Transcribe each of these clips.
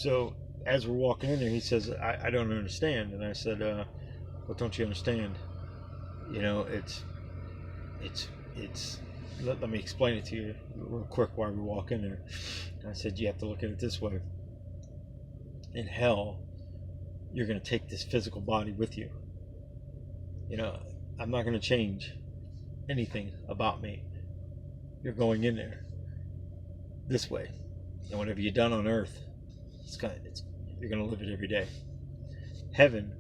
So as we're walking in there, he says, I don't understand. And I said, what don't you understand? You know, it's, it's, let me explain it to you real quick while we walk in there. And I said, you have to look at it this way. In hell, you're going to take this physical body with you. You know, I'm not going to change anything about me. You're going in there this way. And whatever you've done on earth, you're going to live it every day. Heaven,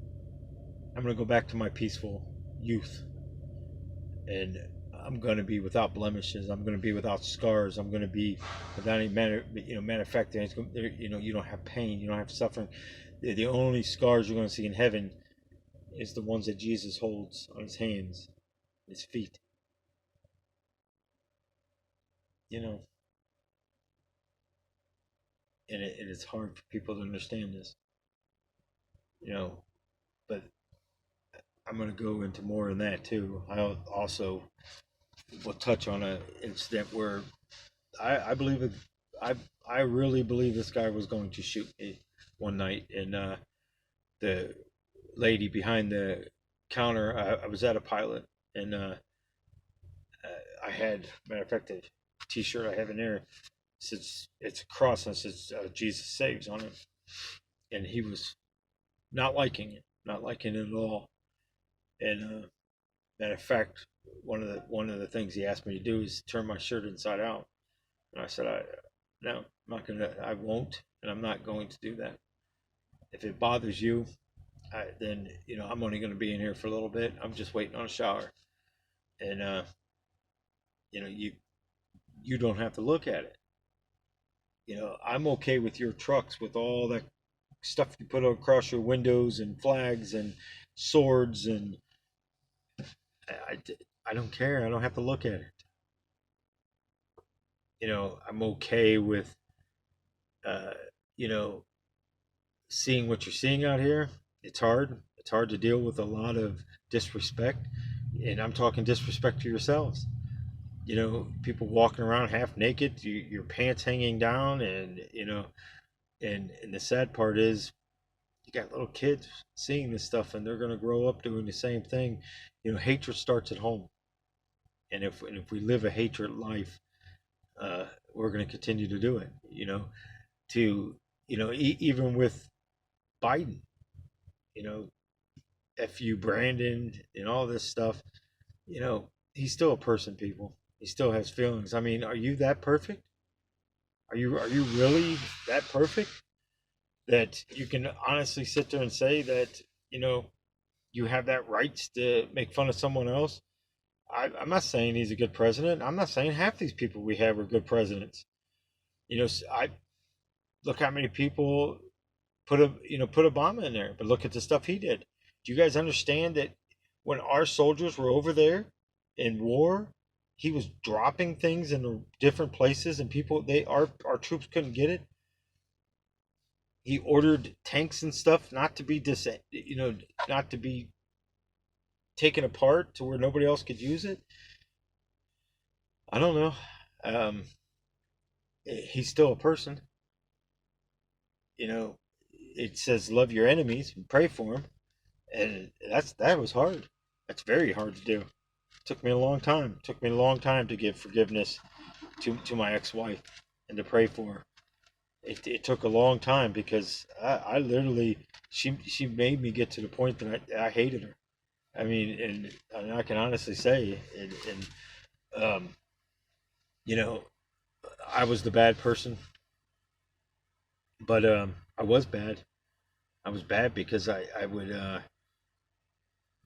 I'm going to go back to my peaceful youth, and I'm going to be without blemishes. I'm going to be without scars. I'm going to be without any manufacturing. You don't have pain. You don't have suffering. The only scars you're going to see in heaven is the ones that Jesus holds on his hands, his feet. You know, and it is hard for people to understand this. You know, but I'm going to go into more in that too. I also will touch on an incident where I believe it. I really believe this guy was going to shoot me one night, and the lady behind the counter. I was at a pilot, and I had, matter of fact, the T-shirt I have in there says it's a cross and it says Jesus saves on it, and he was not liking it at all. And matter of fact, one of the things he asked me to do is turn my shirt inside out, and I said, no, I'm not gonna, I won't, and I'm not going to do that. If it bothers you, then I'm only going to be in here for a little bit. I'm just waiting on a shower, and you don't have to look at it. I'm okay with your trucks with all that stuff you put across your windows and flags and swords, and I, I don't care. I don't have to look at it. I'm okay with uh, you know seeing what you're seeing out here. It's hard. It's hard to deal with a lot of disrespect, and I'm talking disrespect to yourselves. People walking around half naked, your pants hanging down, and the sad part is you got little kids seeing this stuff, and they're going to grow up doing the same thing. Hatred starts at home, and if we live a hatred life, we're going to continue to do it. To even with Biden, you know, fu Brandon and all this stuff, he's still a person, people. He still has feelings. I mean, are you that perfect? Are you really that perfect that you can honestly sit there and say that you have that rights to make fun of someone else? I'm not saying he's a good president. I'm not saying half these people we have are good presidents. I look how many people put Obama in there, but look at the stuff he did. Do you guys understand that when our soldiers were over there in war, he was dropping things in different places, and our troops couldn't get it. He ordered tanks and stuff not to be taken apart to where nobody else could use it. I don't know. Um, he's still a person. It says love your enemies and pray for them, and that was hard. That's very hard to do. It took me a long time. It took me a long time to give forgiveness to my ex-wife and to pray for her. It took a long time because I literally she made me get to the point that I hated her. I mean, and I can honestly say, and you know, I was the bad person, but I was bad. I was bad because I would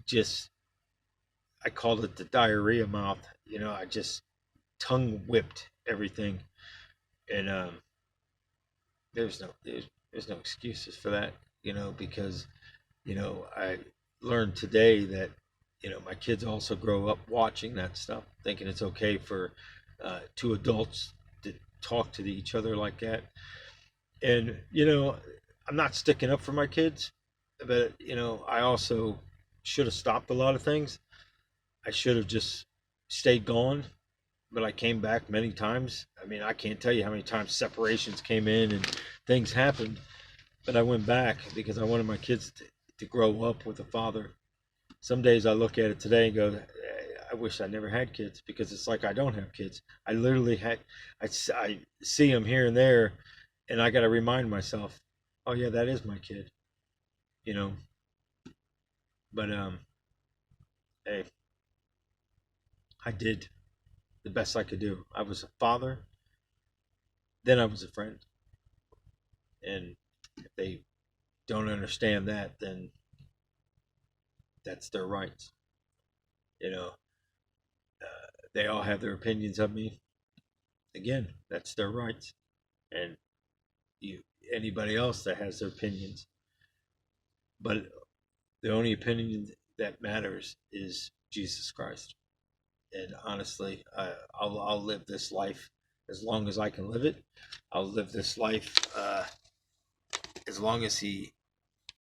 just I called it the diarrhea mouth. I just tongue whipped everything, and there's no excuses for that. Because I learned today that my kids also grow up watching that stuff, thinking it's okay for two adults to talk to each other like that. And I'm not sticking up for my kids, but I also should have stopped a lot of things. I should have just stayed gone, but I came back many times. I mean, I can't tell you how many times separations came in and things happened. But I went back because I wanted my kids to grow up with a father. Some days I look at it today and go, I wish I never had kids, because it's like I don't have kids. I literally had, I see them here and there, and I got to remind myself, oh yeah, that is my kid, you know. But hey, I did the best I could do. I was a father, then I was a friend, and if they don't understand that, then that's their rights. You know, they all have their opinions of me. Again, that's their rights, and you anybody else that has their opinions. But the only opinion that matters is Jesus Christ. And honestly, I'll live this life as long as I can live it. I'll live this life as long as He